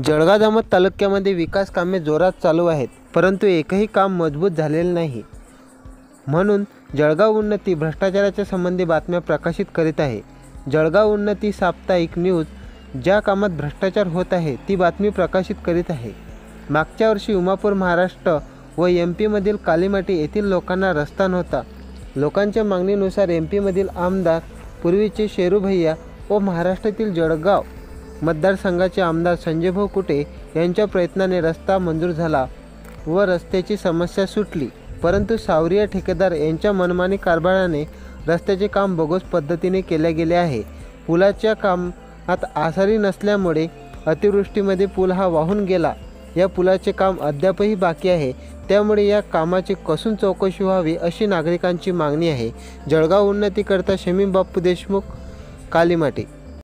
जळगाव जामोद तालुक्यामध्ये विकास कामे जोरात चालू आहेत, परंतु एकही काम मजबूत झालेले नाही. म्हणून जळगाव उन्नती भ्रष्टाचाराच्या संबंधी बातम्या प्रकाशित करीत आहे. जळगाव उन्नती साप्ताहिक न्यूज ज्या कामात भ्रष्टाचार होत आहे ती बातमी प्रकाशित करीत आहे. मागच्या वर्षी उमापूर महाराष्ट्र व MP मधील कालीमाटी येथील लोकांना रस्ता नव्हता. लोकांच्या मागणीनुसार MP मधील आमदार पूर्वीचे शेरू भैया व महाराष्ट्रातील जळगाव मतदारसंघाचे आमदार संजयभाऊ कुटे यांच्या प्रयत्नाने रस्ता मंजूर झाला व रस्त्याची समस्या सुटली. परंतु सावरिया ठेकेदार यांच्या मनमानी कारभाराने रस्त्याचे काम बोगस पद्धतीने केले गेले आहे. पुलाच्या कामात आसारी नसल्यामुळे अतिवृष्टीमध्ये पूल हा वाहून गेला. या पुलाचे काम अद्यापही बाकी आहे, त्यामुळे या कामाची कसून चौकशी व्हावी अशी नागरिकांची मागणी आहे. जळगाव उन्नतीकरता शमीम बापू देशमुख, कालीमाटी.